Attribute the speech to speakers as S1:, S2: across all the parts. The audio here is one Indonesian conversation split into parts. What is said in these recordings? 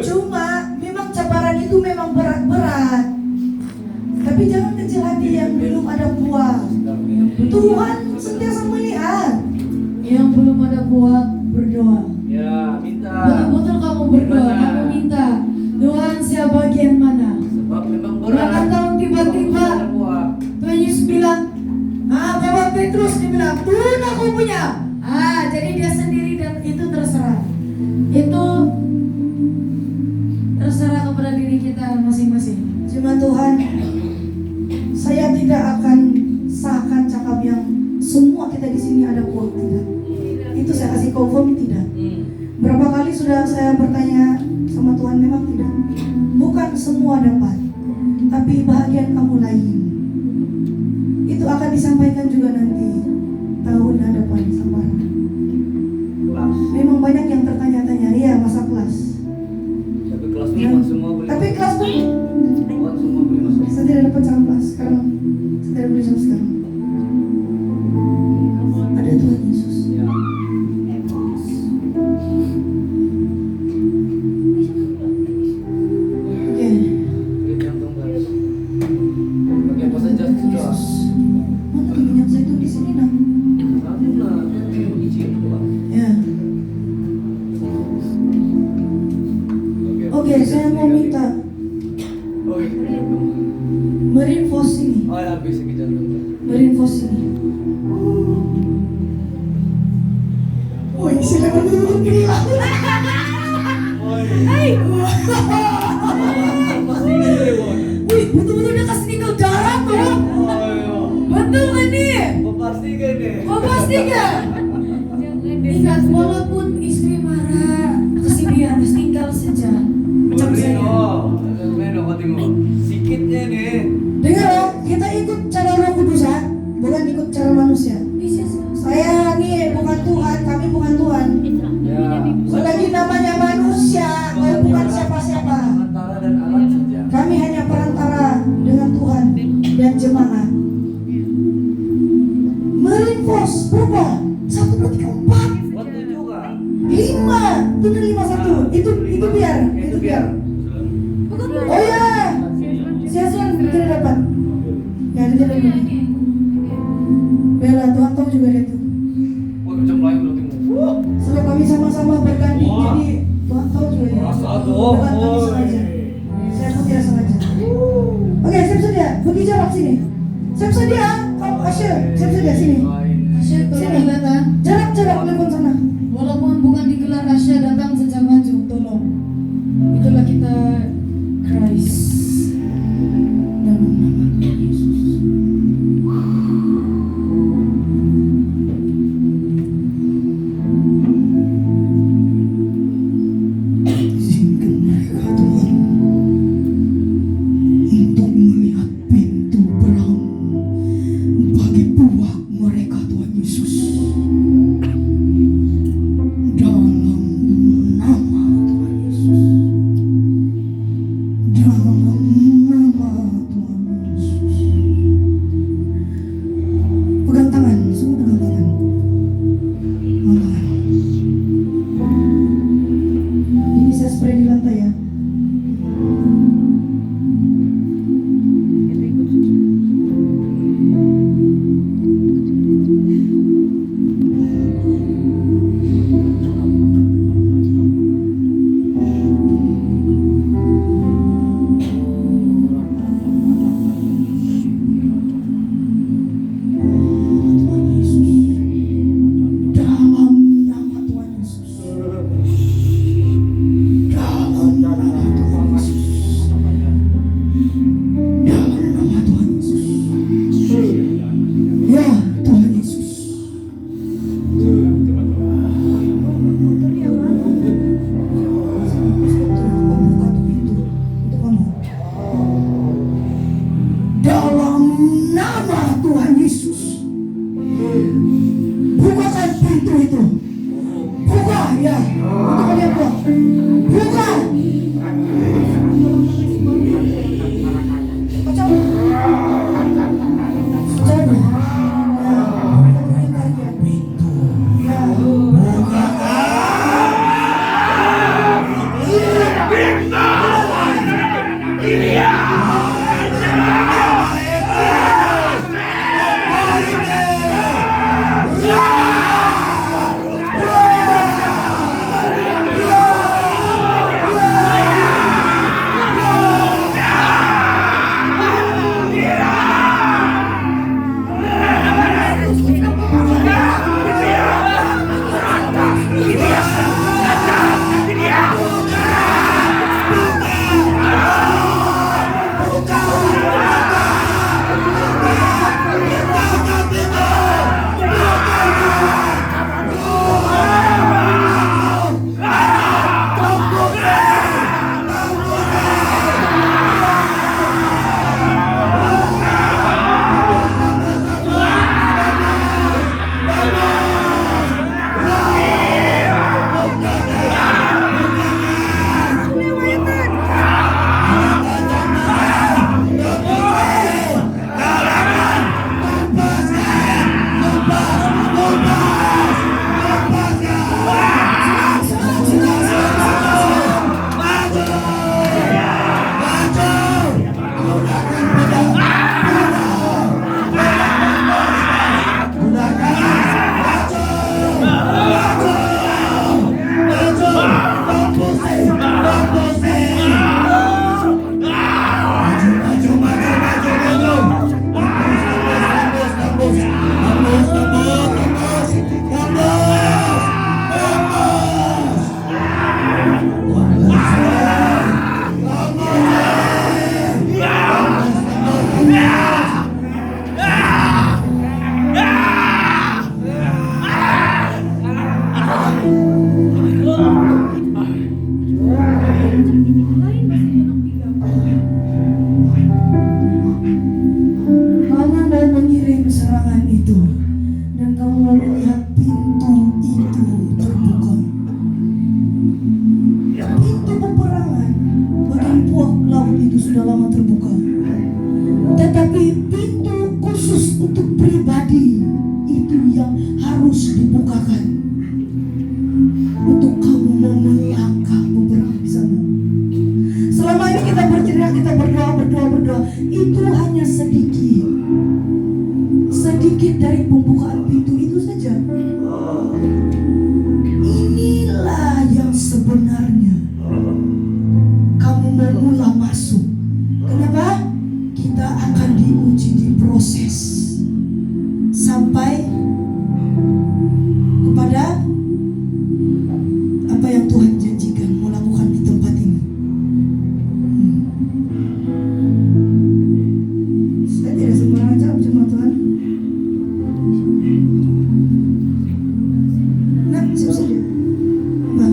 S1: Cuma memang cabaran itu memang berat-berat. Tapi jangan kecil hati yang belum ada buah. Tuhan sentiasa melihat. Yang belum ada buah berdoa.
S2: Ya, minta.
S1: Betul-betul kamu berdoa, kamu minta. Tuhan siapa bagian mana?
S2: Sebab memang
S1: Berapa
S2: berat.
S1: tahun tiba-tiba Tuhan Yesus bilang, Bapak Petrus dia bilang, Tuhan aku punya. Jadi dia sendiri dan itu terserah. Itu terserah kepada diri kita masing-masing. Cuma Tuhan, saya tidak akan sahkan cakap yang semua kita di sini ada buah, tidak. Itu saya kasih confirm tidak. Berapa kali sudah saya bertanya sama Tuhan, memang tidak. Bukan semua dapat, tapi bahagian kamu lain. Itu akan disampaikan juga nanti tahun hadapan sama. Memang banyak yang tertanya-tanya, iya masa kelas.
S2: Tapi kelas memang semua boleh.
S1: Tapi kelas pun
S2: semua boleh masuk.
S1: saya tidak dapat sama kelas sekarang. Saya tidak boleh sama sekarang. Ada Tuhan Yesus.
S2: Ya.
S1: Oke.
S2: Yang tunggal. Oke, apa saja sudah.
S1: Mana minyak zaitun di sini nak?
S2: Aku nak izin Pak.
S1: Ya. Oke, saya mau minta
S2: Oh, jantung.
S1: merinfos ini.
S2: Oh, ya, habis lagi jantung.
S1: Merinfos ini. Woi, silakan duduk gila. Hai. Wih, betul-betul dia kasih tinggal darah tuh. Betul kan nih?
S2: Pastikan deh.
S1: Oh pasti kan? Ingat, walaupun istri marah, kasih dia harus tinggal saja. Macam saya.
S2: Sikitnya nih.
S1: Dengar ya, kita ikut cara Roh Kudus ya, bukan ikut cara manusia. Saya nih bukan Tuhan, kami bukan Tuhan.
S2: Ya.
S1: Selagi namanya manusia, kami bukan siapa-siapa.
S2: Antara dan alat saja.
S1: Kami hanya perantara dengan Tuhan dan jemaat. Merinfos berapa? 1, 2, 3, 4,
S2: Waktu juga.
S1: 5. Benar 5 1. Itu biar.
S2: Itu biar.
S1: Oh ya. Sia-sia tidak dapat. Ya ada tidak dapat. Bella, Tuhan tahu juga dia tuh.
S2: Wah, macam lain berarti.
S1: Sebab kami sama-sama berganding, jadi Tuhan tahu juga ya. Bukan kami sengaja. Saya pun tidak sengaja. Oke, siap sedia. Pergi jarak sini. Siap sedia. Kamu Asyir, siap sedia sini.
S3: Asyik tolong datang.
S1: Jarak telepon sana.
S3: Walaupun bukan digelar Asyik datang saja maju, tolong. Itulah kita Christ.
S1: Dalam nama Tuhan Yesus. Izinkan mereka Tuhan untuk melihat pintu berang bagi buah mereka Tuhan Yesus. Dalam nama Tuhan Yesus. Dalam nama Tuhan Yesus. Pegang tangan, semua pegang tangan. Pegang tangan. Ini saya spray di lantai ya. Tuhan Yesus. Dalam nama Tuhan Yesus. Dalam nama Tuhan Yesus. Dalam nama Tuhan Yesus. Ya Tuhan Yesus. Membuka pintu untuk kamu. Dalam nama Tuhan Yesus. Bukakan pintu itu. Buka ya. Untuk kalian buka. Buka. Pecah. Pecah. Pintu. Ya. Bukakan. itu hanya sedikit. Sedikit dari pembukaan pintu itu saja. Inilah yang sebenarnya. Kamu mau mulai masuk. Kenapa? Kita akan diuji, diproses sampai kepada apa yang Tuhan janjikan mau lakukan di tempat ini. Saya tidak sembarangan jawab cuma Tuhan. Nah, siap saja. Mbak.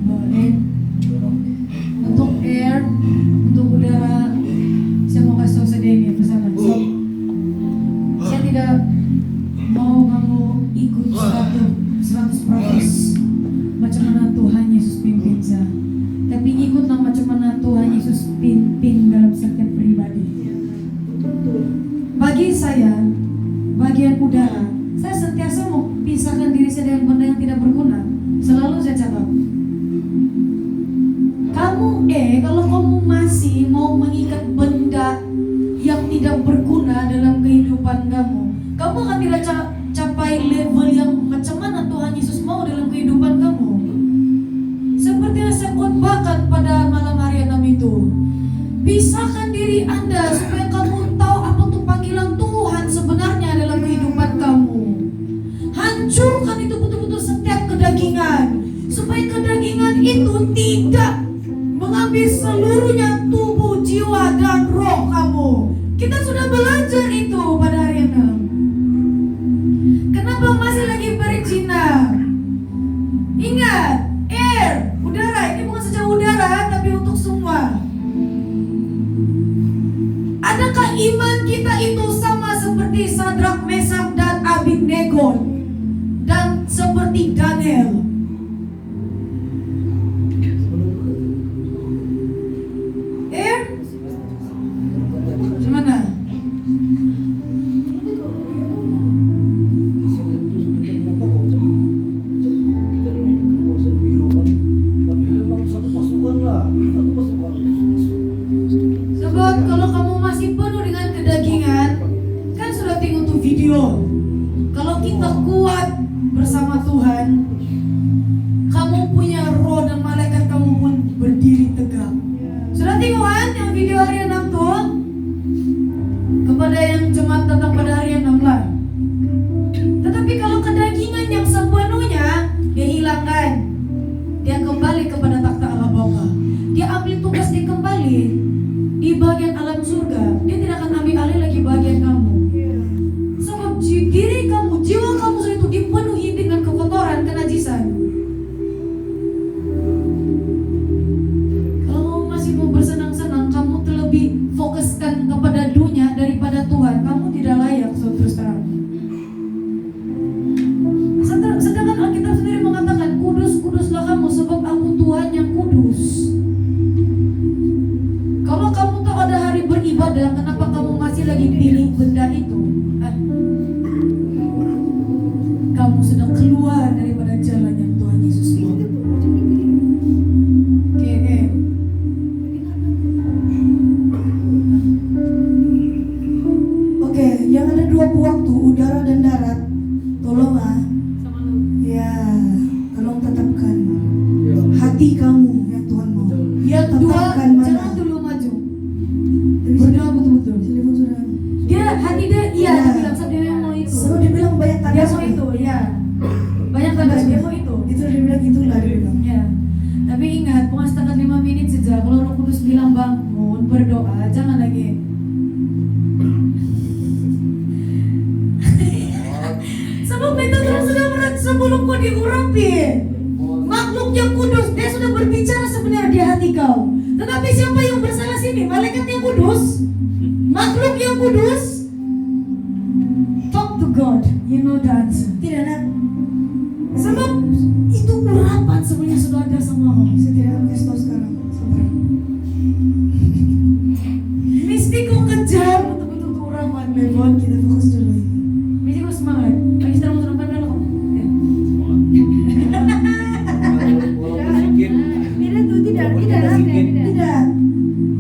S3: Boleh. Untuk air, untuk udara, saya mau kasih tahu sedih ini pesanan. Saya tidak mau kamu ikut 100% macam mana Tuhan Yesus pimpin saya. Tapi ikutlah macam mana Tuhan Yesus pimpin dalam setiap pribadi. Bagi saya, bagian udara, saya sentiasa mau pisahkan diri saya dengan benda yang tidak berguna. Selalu saya cakap, kalau kamu masih mau mengikat benda yang tidak berguna dalam kehidupan kamu, kamu akan tidak capai level yang macam mana Tuhan Yesus mau dalam kehidupan kamu. Seperti yang saya khotbahkan pada malam hari 6 itu, pisahkan diri Anda supaya kamu tahu apa tuh panggilan Tuhan sebenarnya dalam kehidupan kamu. Hancurkan itu betul-betul setiap kedagingan, supaya kedagingan itu tidak mengambil seluruhnya tubuh, jiwa, dan roh kamu. Kita sudah belajar itu pada hari 6. Kenapa masih lagi berzina? Ingat, air, udara, ini bukan saja udara, tapi untuk semua. Adakah iman kita itu sama seperti Sadrak, Mesak, dan Abednego, dan seperti Daniel? Gimana? Sebab kalau kamu masih penuh dengan kedagingan, kan sudah tengok tuh video. Kalau kita kuat bersama Tuhan, kamu punya roh dan malaikat kamu pun berdiri tegak. Sudah tengok kan yang video hari 6 tuh? Kepada yang jemaat datang pada hari 6 lah. Tetapi kalau kedagingan yang sepenuhnya dia hilangkan, dia kembali kepada takhta Allah Bapa. Dia ambil tugas dia kembali di bagian alam surga. Dia tidak akan ambil alih lagi bagian kamu. Sebab diri kamu, jiwa kamu sudah itu dipenuhi dengan kekotoran, kenajisan. Kalau masih mau bersenang-senang, kamu terlebih fokuskan kepada dunia daripada Tuhan, kamu tidak layak, terus terang. Sedangkan Alkitab sendiri mengatakan, kudus-kuduslah kamu sebab aku Tuhan yang kudus. Kalau kamu tahu ada hari beribadah, kenapa kamu masih lagi pilih benda itu? Kamu sedang keluar daripada jalan yang Tuhan Yesus mau.
S1: Oke, yang ada 2 waktu, udara dan darat. Tolong ya, tolong tetapkan hati kamu yang Tuhan mau.
S3: Yang dua,
S1: Tetapkan mana?
S3: jangan dulu maju. Berdoa betul-betul.
S1: Telepon sudah.
S3: Dia hati dia iya,
S1: Ya.
S3: dia bilang dia mau itu.
S1: Selalu dia bilang banyak tanda.
S3: Dia mau itu, ya. Banyak tanda dia mau itu.
S1: Itu dia bilang itulah dia bilang.
S3: Ya. Tapi ingat, bukan setakat 5 menit saja. Kalau Roh Kudus bilang bangun, berdoa, jangan lagi. Sebab itu Tuhan sudah berat sebelum kau diurapi. Makhluk yang kudus, dia sudah berbicara sebenarnya di hati kau. Tetapi siapa yang bersalah sini? Malaikat yang kudus? Makhluk yang kudus? Talk to God, you know the answer.
S1: Tidak nak.
S3: Sebab itu urapan sebenarnya sudah ada sama kamu.
S1: Saya tidak akan kasih tahu sekarang. Sabar.
S3: Mesti kau kejar betul-betul tuh urapan Levon.
S1: Kita fokus dulu ini.
S3: Mesti kau semangat. Lagi sedang mau depan dulu kamu. Ya.
S2: Walaupun sedikit.
S4: Tidak tuh, tidak,
S2: Walaupun
S4: tidak,
S2: sedikit.
S4: tidak.
S1: Tidak.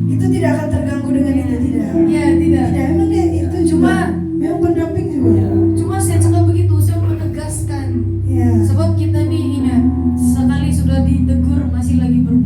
S1: Itu tidak akan terganggu dengan itu, tidak.
S3: Ya tidak.
S1: Tidak, memang dia itu cuma memang pendamping juga.
S2: Ya.
S3: Cuma saya cakap begitu, saya menegaskan.
S1: Ya.
S3: Sebab kita nih ingat, sekali sudah ditegur masih lagi berbuat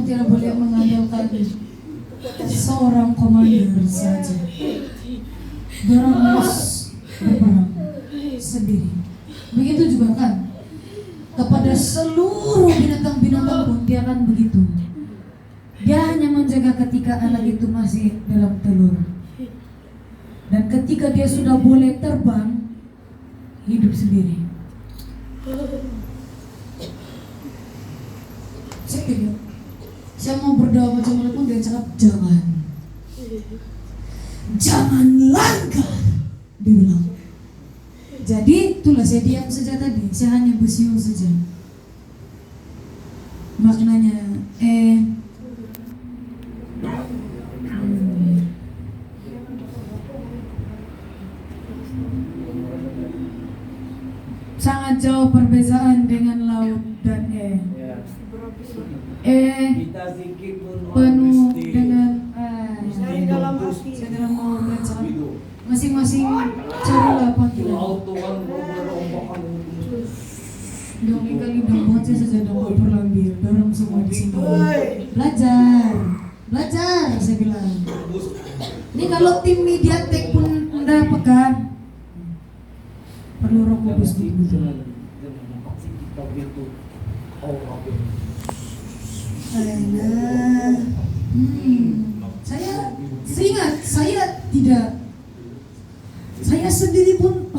S3: tidak boleh mengandalkan seorang komander saja. Dorang harus berperang sendiri. Begitu juga kan kepada seluruh binatang-binatang pun dia akan begitu. Dia hanya menjaga ketika anak itu masih dalam telur. Dan ketika dia sudah boleh terbang, hidup sendiri. Saya mau berdoa macam mana pun dia cakap jangan langkah, dia bilang. Jadi itulah saya diam saja tadi, saya hanya bersiul saja. Maknanya sangat jauh perbezaan dengan laut dan
S2: Kita sedikit pun
S3: penuh
S2: mesti
S3: dengan
S1: Dari dalam hati.
S3: saya tidak mau baca masing-masing carilah panggilan.
S2: laut Tuhan berombak-ombakan.
S3: Dong kali dong baca saja dong perlambian dorong semua di sini. Belajar saya bilang. Ini kalau tim Mediatek pun udah pekan perlu Roh Kudus begitu. Saya ingat saya sendiri pun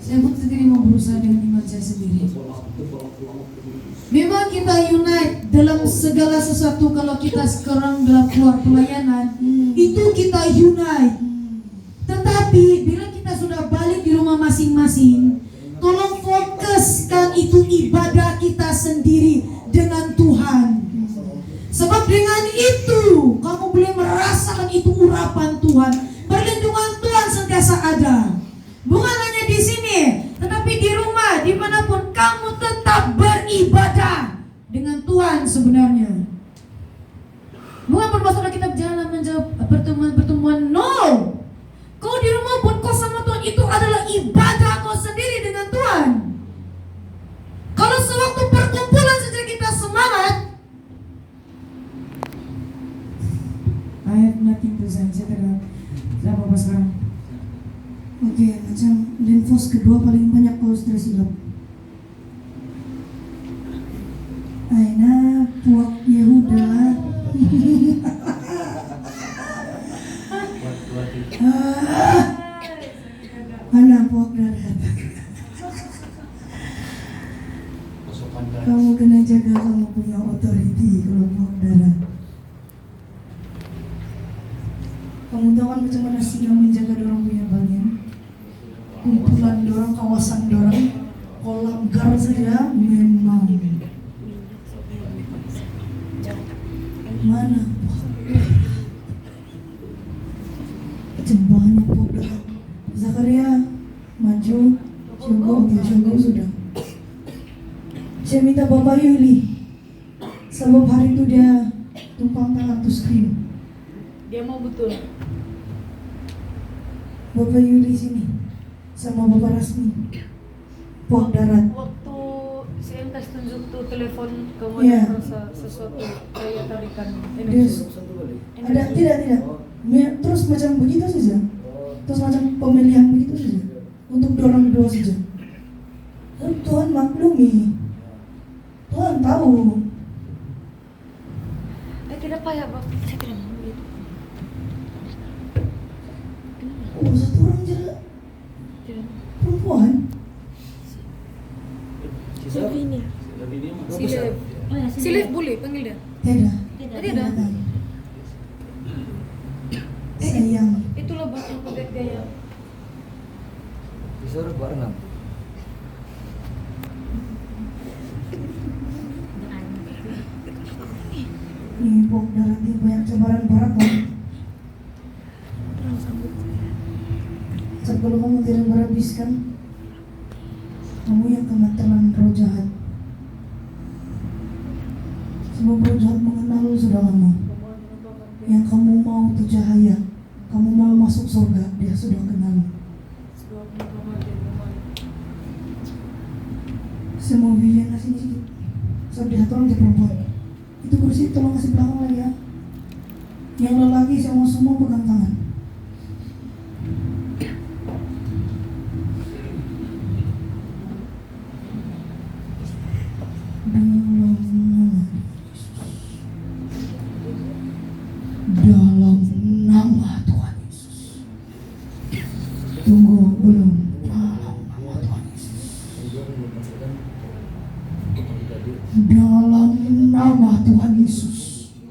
S3: saya pun sendiri mau berusaha dengan iman saya sendiri. Memang kita unite dalam segala sesuatu. Kalau kita sekarang dalam keluar pelayanan itu kita unite. Tetapi bila kita sudah balik di rumah masing-masing, tolong fokuskan itu ibadah kita sendiri dengan Tuhan. Sebab dengan itu kamu boleh merasakan itu urapan Tuhan. Perlindungan Tuhan sentiasa ada. Bukan hanya di sini, tetapi di rumah, dimanapun kamu tetap beribadah dengan Tuhan sebenarnya. Bukan bermaksud kita berjalan menjawab pertemuan-pertemuan, no. Kau di rumah pun kau sama Tuhan, itu adalah ibadah kau sendiri dengan Tuhan. Kalau sewaktu perkumpulan saja kita semangat, I have nothing to say. Saya tidak apa-apa sekarang.
S1: Oke, macam Lenfos kedua paling banyak kalau sudah silap. Aina puak Yehuda. Mana puak darat? Kamu kena jaga kamu punya authority kalau puak darat. Kamu tahu kan macam mana singa menjaga dorang punya bagian? Kumpulan dorang, kawasan dorang, kolam gar saja memang mana jembahnya udah Zakaria maju Syogo sudah. Saya minta Bapak Yuli, sebab hari itu dia tumpang tangan tuh screen.
S4: Dia mau betul.
S1: Bapak Yuli sini sama Bapak Rasmi puak darat.
S4: Waktu saya kasih tunjuk tuh telepon kamu
S1: Iya.
S4: ada merasa sesuatu kayak tarikan
S1: Dia
S4: energi.
S1: ada tidak terus macam begitu saja, terus macam pemilihan begitu saja untuk dorong dua saja. Tuhan maklumi, Tuhan tahu.
S4: Tidak payah Pak, saya tidak mau begitu.
S1: Oh, satu orang je
S4: Tidak.
S1: perempuan.
S4: Silvini. Silef. Silef boleh panggil dia.
S1: Tidak.
S4: Tadi ada.
S1: Sayang.
S4: Itulah bapak kodek gaya.
S2: Disuruh barengan.
S1: Ini puak darat ini banyak cabaran berat banget. Sebab kalau kamu tidak berhabiskan, kamu yang kemateran roh jahat. Sebab roh jahat mengenal sudah lama. Yang kamu mau itu cahaya, kamu mau masuk surga, dia sudah kenal. Saya mau bilang sini sedikit. Sebab dia orang dia perempuan. Itu kursi tolong kasih belakang lagi ya. Yang lelaki semua pegang tangan. Dalam nama Tuhan Yesus. Tunggu belum. Dalam nama Tuhan Yesus. Dalam nama Tuhan Yesus.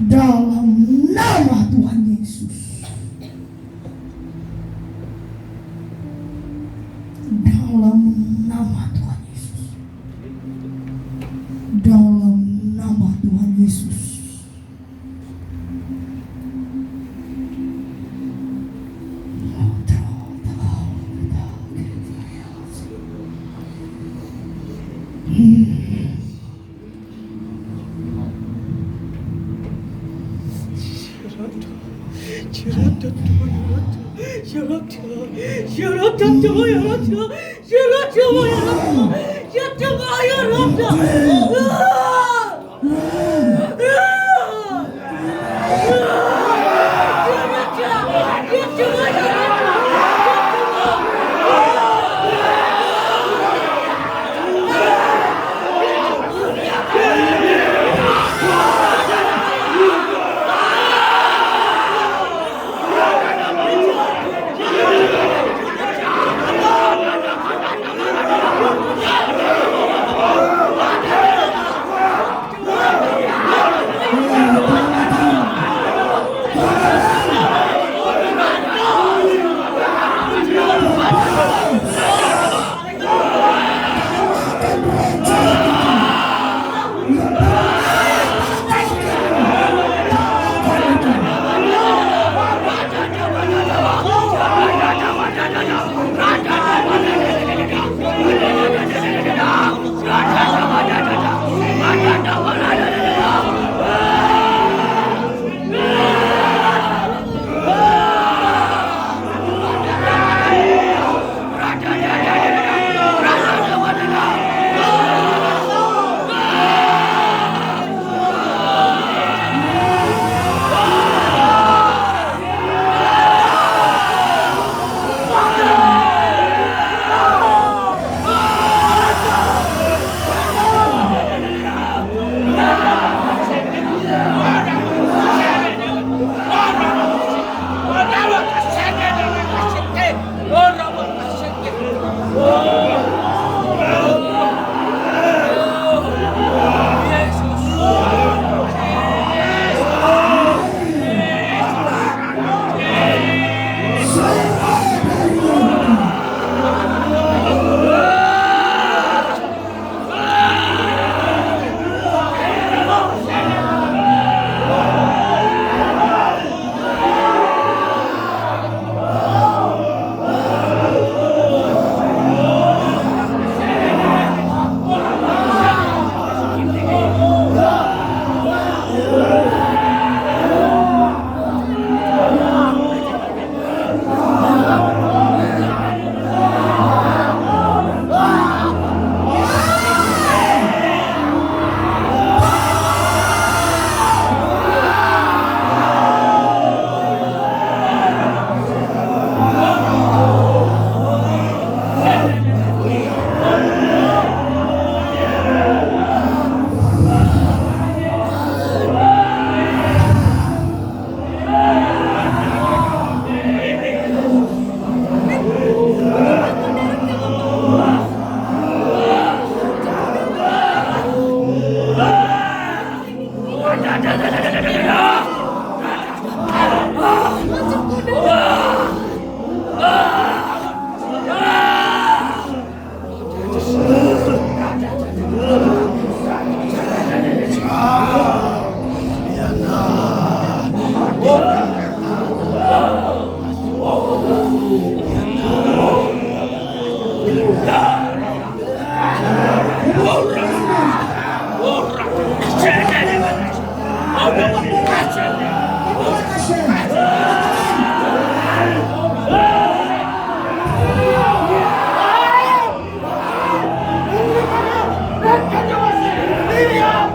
S1: Dalam nama Tuhan Yesus. Dalam nama Tuhan Yesus. Dalam nama Tuhan Yesus. Hallelujah!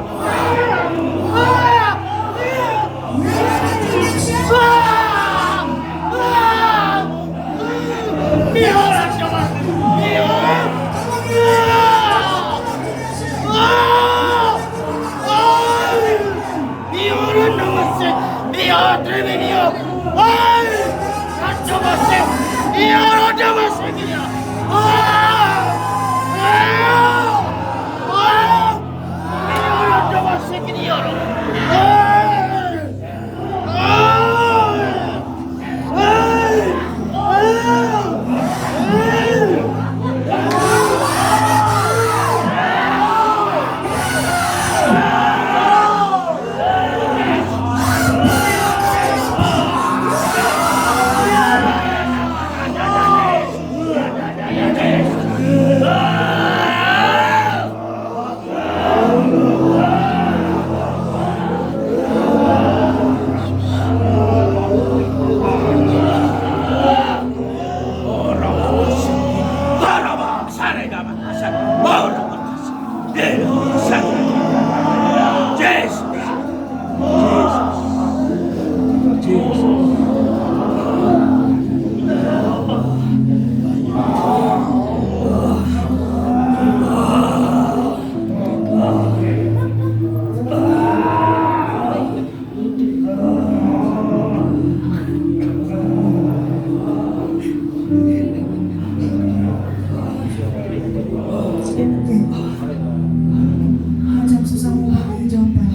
S1: Macam susah mau pakai jawaban.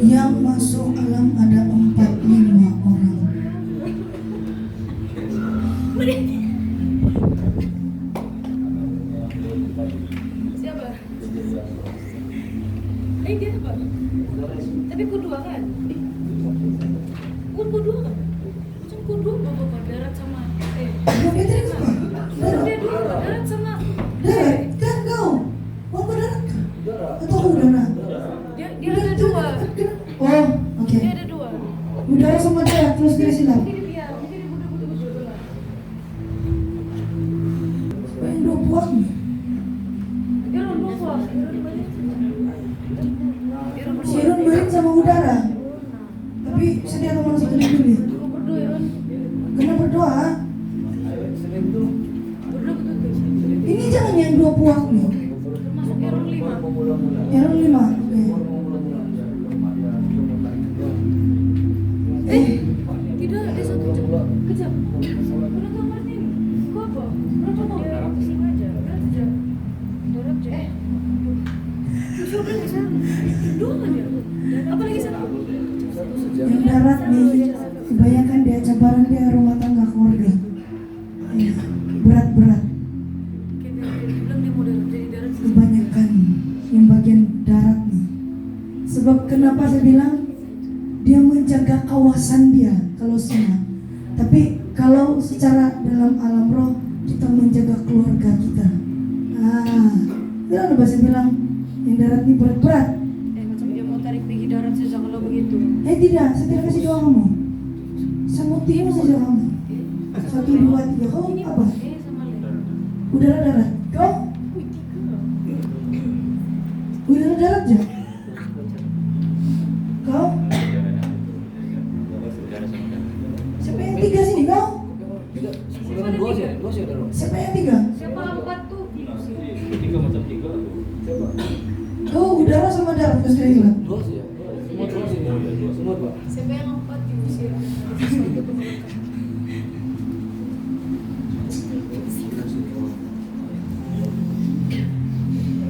S1: Yang masuk alam ada 45 orang.
S4: Siapa? Dia apa? Tapi kedua kan? Bukan kedua kan? Macam kedua bapak darat sama
S1: Mau dia tadi apa?
S4: dia dua darat sama
S1: Darat kan kau? Mau ke darat kan? Atau ke udara?
S4: dia ada dua.
S1: Oh, oke.
S4: Dia ada dua.
S1: Udara sama darat terus dia silam.
S4: Mungkin dia budak-budak lah.
S1: Yang dua buah nih.
S4: Dia orang dua buah.
S1: Si Irun balik sama udara. Tapi sedih atau manusia tadi dulu ya?
S4: Berdua ya Ron.
S1: Kena berdoa.
S4: Berdua betul.
S1: Ini jangan yang dua puak nih.
S4: Termasuk Ron 5.
S1: Yang 5. Oke.
S4: Tidak, ada satu jam. Kejap. Udah kamar nih. Kau apa? Berapa mau? Dia pusing aja. Udah aja. Dorap aja. Tujuh udah di sana. Dua aja. Apa lagi satu?
S1: Yang darat nih. Kebanyakan dia cabaran dia rumah tangga keluarga. Iya, berat-berat.
S4: Kita bilang dia mau darat jadi darat.
S1: Kebanyakan yang bagian darat nih. Sebab kenapa saya bilang dia menjaga kawasan dia kalau semua. Tapi kalau secara dalam alam roh kita menjaga keluarga kita. Kenapa saya bilang yang darat ini berat-berat?
S4: Macam dia mau tarik pergi darat saja kalau begitu.
S1: Tidak, saya tidak kasih doa kamu. Saya mau timu saja kamu. 1, 2, 3, kau apa?
S4: Sama lain.
S1: Udara darat. Kau? Udara darat aja. Kau? Siapa yang 3 sini kau?
S2: Dua sih ada loh.
S1: Siapa yang 3?
S4: Siapa 4 tuh?
S1: Kau udara sama darat kau sudah bilang.
S2: Dua sih ya. Semua dua sih. Semua dua.
S4: Siapa yang 4 diusir?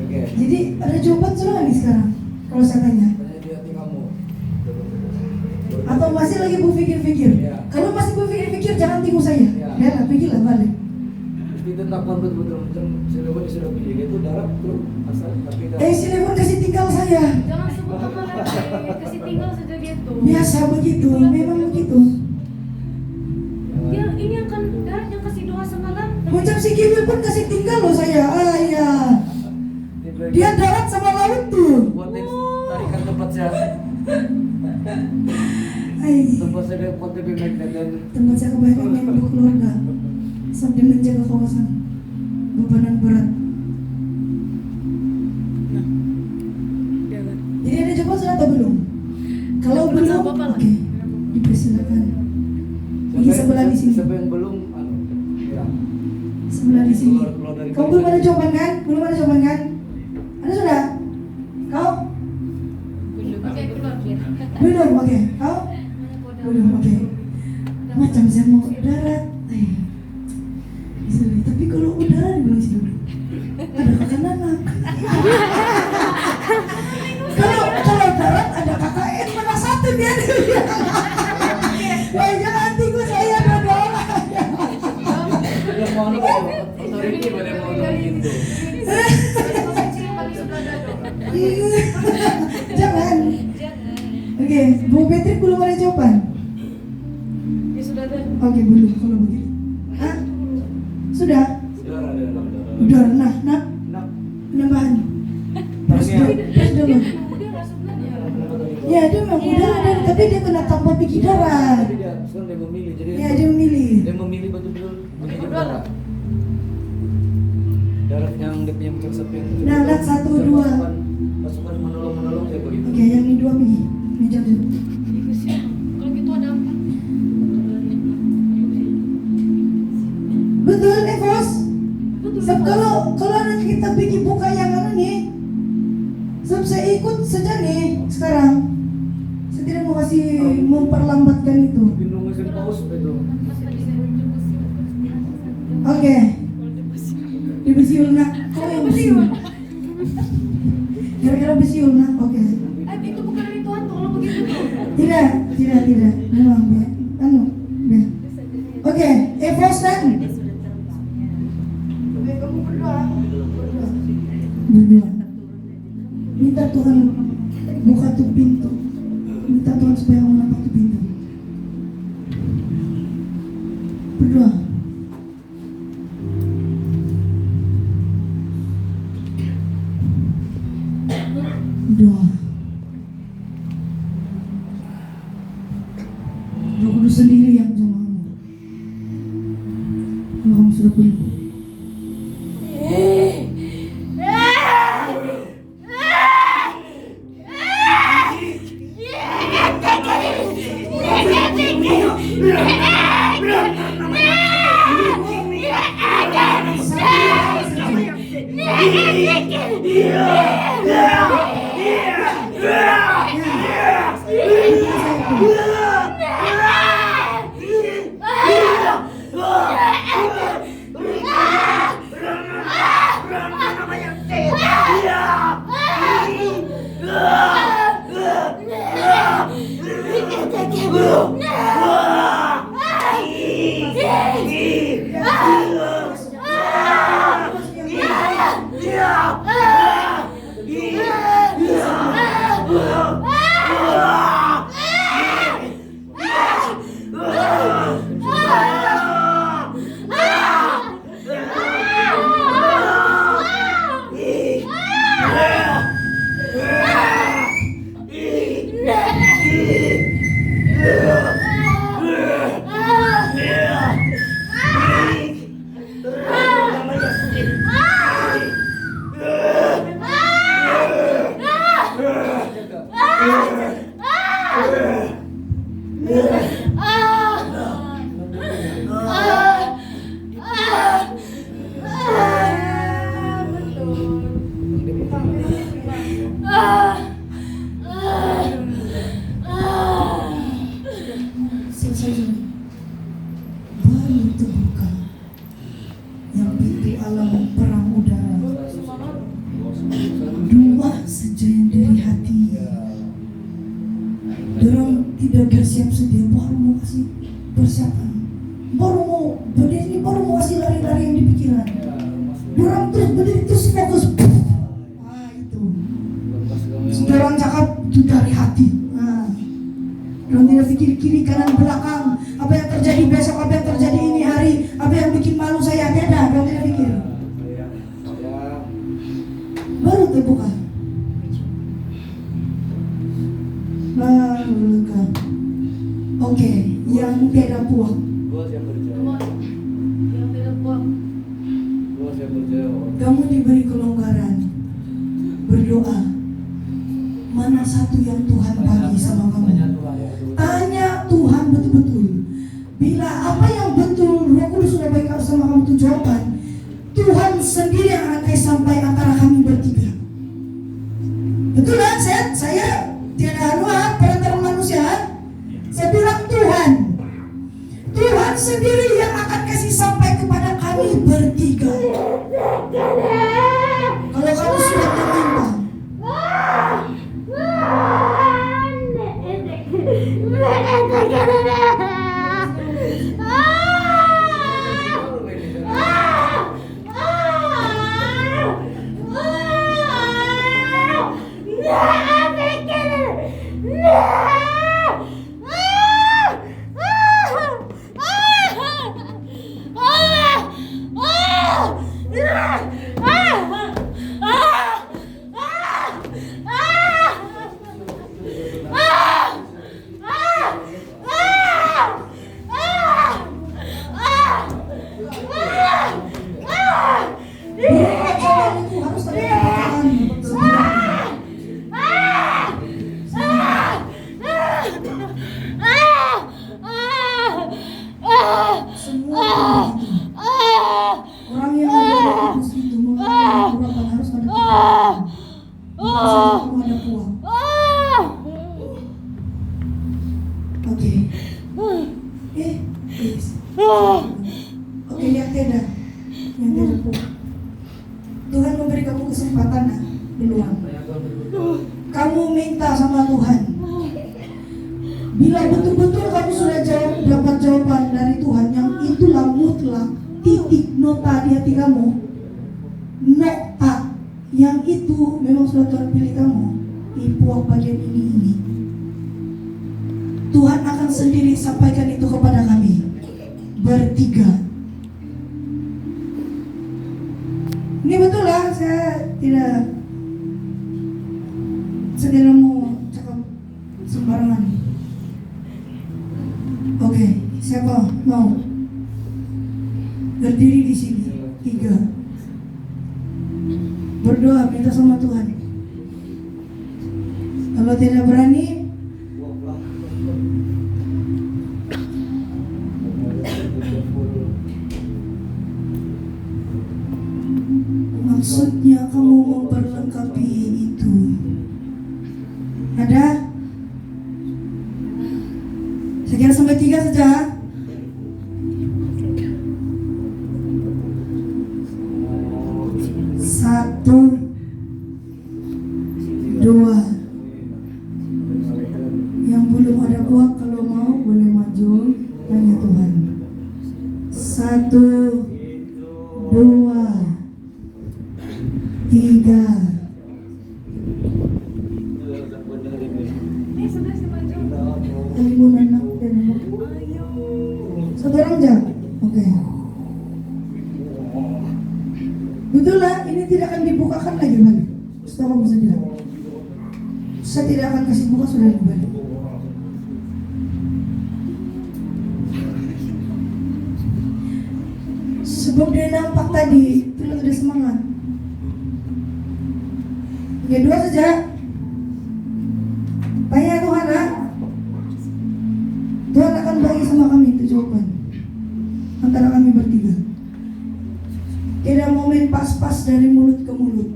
S2: Oke.
S1: Jadi ada jawaban sudah nggak nih sekarang? Kalau saya tanya.
S2: Tanya di hati kamu.
S1: Atau masih lagi berpikir-pikir?
S2: Ya.
S1: Kalau masih berpikir-pikir jangan timu saya.
S2: Ya.
S1: Lihatlah, pikirlah balik.
S2: Itu takkan betul-betul macam sudah pilih itu darah terus asal tapi
S1: Si Levon kasih tinggal saya.
S4: Jangan sebut nama lagi. Kasih tinggal saja gitu.
S1: Biasa begitu, memang begitu.
S4: Ya, ini yang kan darat yang kasih doa semalam.
S1: Macam si Kimil pun kasih tinggal loh saya. Iya. Dia darat sama laut tuh.
S2: buat tarikan tempat saya
S1: Ay,
S2: tempat saya buat lebih baik dan
S1: tempat saya kebanyakan yang berkeluarga sambil menjaga kawasan bebanan berat. Jadi ada jawaban sudah atau belum? Kalau
S4: Belum,
S1: belum,
S4: Bapak lah.
S1: oke, dipersilakan. Pergi sebelah di sini.
S2: Siapa yang belum ya.
S1: Sebelah di sini.
S2: Keluar dari
S1: Kau belum ada jawaban kan? Belum ada jawaban kan? Ada sudah? Kau?
S4: Oke, keluar.
S1: Belum, oke. Kau? Belum, oke. Macam saya mau darat. Tapi kalau udara dibilang sih dulu. Ada kakak Nanak. Kalau darat ada kakak N mana satu dia. Wah, jangan tinggu saya dua orang.
S2: Dia mau authority pada mau gitu.
S1: Jangan. Oke, Bu Patrick belum ada jawaban.
S4: Ya sudah ada.
S1: Oke, belum kalau begitu. Hah? Sudah? Udah, nah, penambahan. Terus dulu. Ya, dia memang udah ada, tapi dia kena tambah biji darah.
S2: Jadi dia sekarang dia memilih. Jadi
S1: Ya, dia memilih.
S2: dia memilih betul-betul begitu darah. Darah yang dia punya resep yang.
S1: Nah, lihat 1, 2.
S2: Pasukan menolong saya begitu.
S1: Oke, yang ini 2 nih. Ini jam dulu.
S4: Kalau gitu ada apa?
S1: Betul, Evos. Sebab kalau nanti kita bikin buka yang nih, sebab saya ikut saja nih sekarang. Saya tidak mau kasih memperlambatkan itu.
S2: Bindung mesin paus itu.
S1: Oke. Di besiul nak, kau yang besiul. Kira-kira besiul nak, oke.
S4: Itu bukan dari Tuhan tuh kalau begitu tuh.
S1: Tidak. Memang ya. Ya. Oke, Evos dan. Kamu berdoa. Minta Tuhan buka tuh pintu. Minta Tuhan supaya kamu nampak tuh pintu. Berdoa. Doa. Roh Kudus sendiri yang sama kamu. Kalau kamu sudah penuh. Selesai sudah. Baru terbuka yang pintu alam perang udara. Dua saja yang dari hati. Dorang tidak bersiap sedia, baru mau kasih persiapan. Baru mau berdiri, baru mau kasih lari-lari yang di pikiran. Dorang terus berdiri, terus fokus. Ah, itu. Dorang cakap itu dari hati. Dorang tidak pikir kiri kanan belakang, apa yang terjadi besok, apa yang terjadi ini hari, apa yang bikin malu saya, tidak. Dorang tidak pikir. Baru terbuka. Baru lega. Oke, yang beda puak.
S4: Yang tidak buang.
S1: Kamu diberi kelonggaran. Berdoa. Mana satu yang Tuhan bagi sama kamu? Tanya Tuhan betul-betul. bila apa yang betul Roh Kudus sudah berikan sama kamu itu jawaban, Tuhan sendiri yang akan kasih sampai antara kami bertiga. Betul kan? Saya tidak perantara manusia. Saya bilang Tuhan sendiri yang akan kasih sampai kepada kami bertiga. Kalau kamu sudah meminta. Harus ada semua orang yang ada di situ mengatakan harus ada kamu ada puang. Oke. Please. Oke, lihat tidak yang tidak puang. Tuhan memberi kamu kesempatan duluan. Kamu minta sama Tuhan. Bila betul-betul kamu sudah dapat jawaban dari Tuhan yang itulah mutlak, titik nota di hati kamu, nota yang itu memang sudah Tuhan pilih kamu di puak bagian ini. Tuhan akan sendiri sampaikan itu kepada kami bertiga. Ini betul lah, saya tidak mau cakap sembarangan. Oke, siapa mau berdiri di sini? 3. Berdoa minta sama Tuhan. Kalau tidak berani, maksudnya kamu memperlengkapi itu. Ada? Saya kira sampai 3 saja. 1, 2. Yang belum ada buah kalau mau boleh maju tanya Tuhan. 1, 2, 3. Alimun anak dan satu orang aja. Oke. Betul lah, ini tidak akan dibukakan lagi balik. Ustaz kamu saja. Saya tidak akan kasih buka sudah dibalik. Sebab dia nampak tadi, itu ada semangat. Oke, 2 saja. Tanya Tuhan, Tuhan akan bagi sama kami itu jawaban antara kami bertiga. Tidak mau main pas-pas dari mulut ke mulut.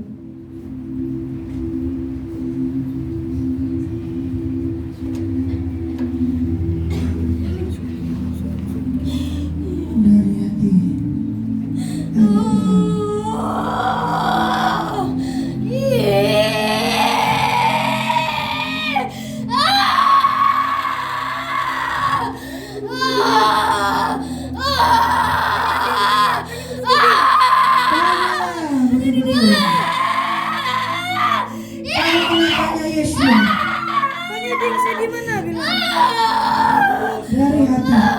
S1: Dari hati. Dari hati.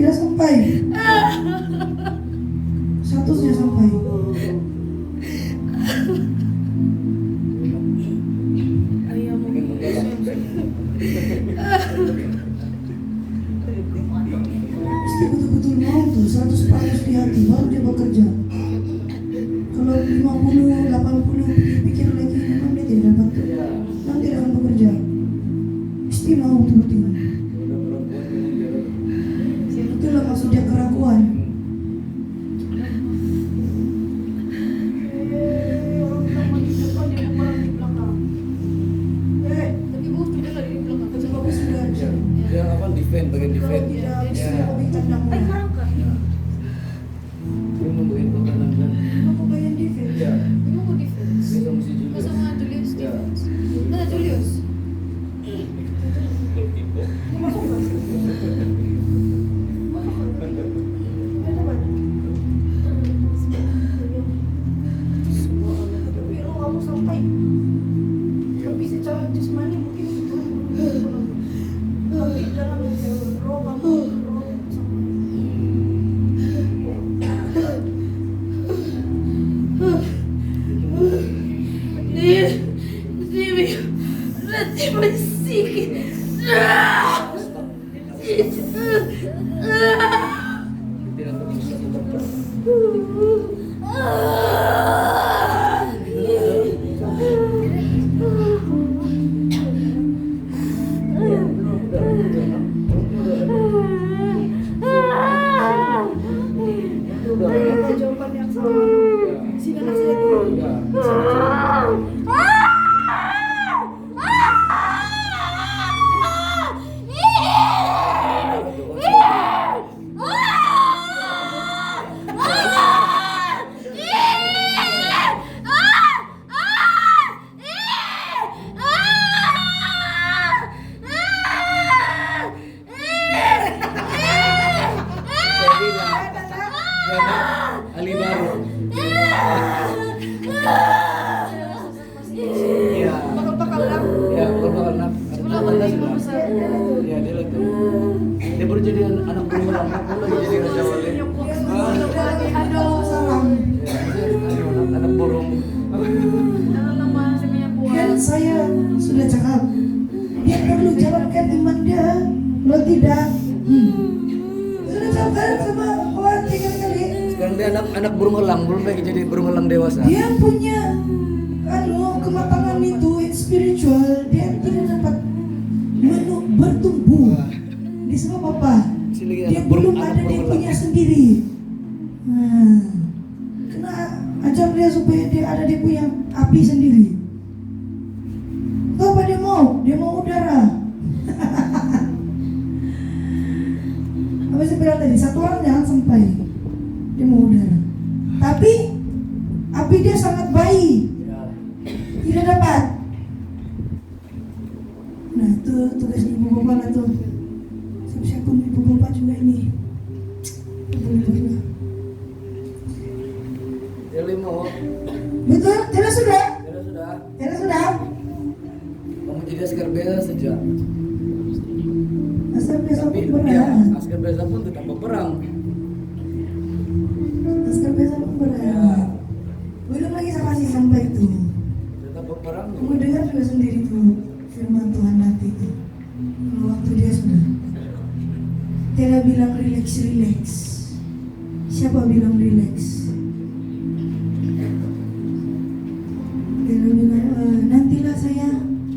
S1: Tidak sampai. Satu saja sampai.
S3: Ayah mau
S1: Mesti betul-betul mau tuh 100% di hati baru dia bekerja. Kalau 50, 80 pikir lagi memang dia tidak dapat tuh. Nanti dia akan bekerja. Mesti mau betul-betul. Itulah maksudnya keraguan. Orang bilang maju depan dia berperang di belakang.
S4: Tapi gue sudah tadi di belakang.
S1: Tapi bagus sudah.
S2: Dia apa defend, bagian
S1: Kalau
S2: defend.
S1: tidak bisa
S2: Ya.
S1: kami tendang.
S4: Karangka.
S2: Dia membagian pertahanan kan.
S1: Apa bagian defense?
S2: Ya.
S4: Emang gue defense.
S2: Dia sama si Julius.
S4: Sama Julius
S2: Ya.
S4: defense. Nah, Julius.
S1: Masuk nggak? Pero kamu sampai. Tapi secara jasmani mungkin itu tapi dalam roh kamu sampai.
S3: nanti bersih.
S2: Tidak bisa tempat.
S1: Ada jawaban yang sama. Sini anak saya tuh.
S2: Ali baru. Iya.
S1: Bakal lah.
S2: Ya, bakal nak.
S4: Sebelah mana yang besar?
S2: Ya, dia lagi. Dia baru jadi anak berulang. Aku lagi jadi raja wali.
S1: Aduh, salam.
S2: Ya, anak burung.
S4: Jangan nama semuanya buah.
S1: Kan saya sudah cakap. Dia perlu jalankan iman dia. Kalau tidak, sudah cakap sama kawan 3 kali.
S2: Sekarang dia anak burung elang, belum lagi jadi burung elang dewasa.
S1: Dia punya kematangan itu spiritual. Dia tidak dapat bertumbuh. Disebab apa? Dia belum ada dia punya sendiri. Nah, kena ajar dia supaya dia ada dia punya api sendiri. Tahu apa dia mau? Dia mau udara. Apa saya bilang tadi? Satu orang jangan sampai. Dia mau udara. Tapi api dia sangat baik. Tidak dapat. Nah itu tugas ibu bapak lah tuh. Siap-siap pun ibu bapak juga ini. Boleh.
S2: Dia 5.
S1: Betul? Jelas sudah?
S2: Ya sudah.
S1: Jelas sudah?
S2: Kamu jadi askar biasa saja.
S1: Asal biasa
S2: Tapi
S1: pun
S2: ya,
S1: berang.
S2: askar biasa pun tetap berperang.
S1: Asal biasa pun
S2: Ya,
S1: berang. Belum lagi saya kasih sampai itu.
S2: tetap berperang.
S1: Kamu dengar juga sendiri tuh firman Tuhan nanti itu. Kalau waktu dia sudah. Tidak bilang relax. Siapa bilang relax? Dia bilang nantilah saya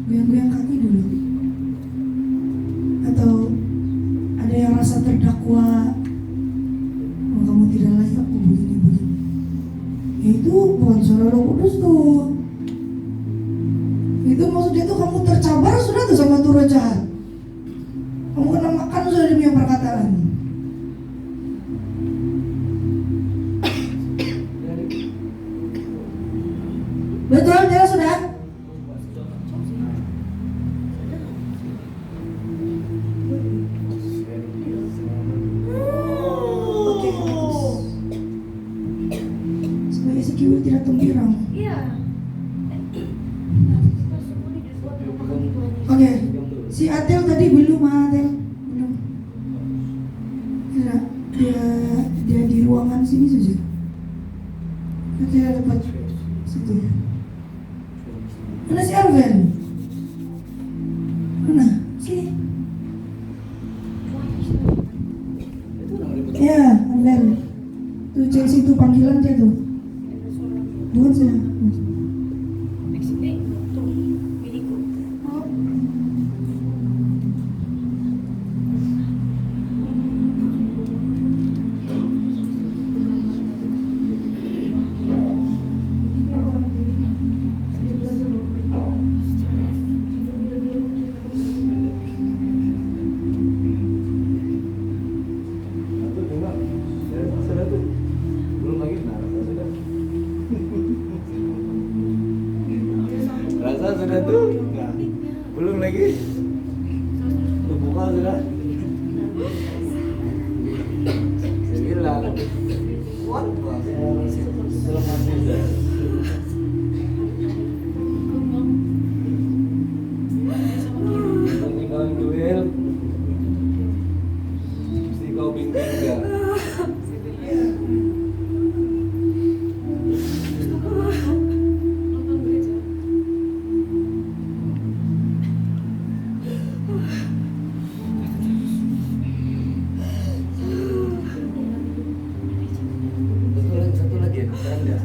S1: goyang-goyang kaki dulu. Atau ada yang rasa terdakwa. Oh, kamu tidak layak aku begini. Ya, itu bukan suara Roh Kudus tuh. Itu maksudnya tuh kamu tercabar sudah tuh sama tuh roh jahat. Kamu kena makan sudah demi perkataan. Betul, dia sudah. Oke, supaya si Kiwi tidak tumpirang.
S4: Iya.
S1: Oke, si Atel tadi belum Atel belum. Tidak. dia di ruangan sini saja. Dia dapat situ. Mana si Arvel? Mana? Sini.
S2: Itu orang ribut.
S1: Ya, Arvel. Tuh Chelsea itu panggilan dia tuh. Bukan saya.
S4: Tuh, milikku.
S2: Sudah tuh. Belum lagi sudah. Rasa sudah tuh. Nah, belum lagi. Tuh buka sudah. Saya bilang. What? Selamat sudah. Tinggal duel. Mesti kau bimbing dia. Satu lagi ya, sekarang ya.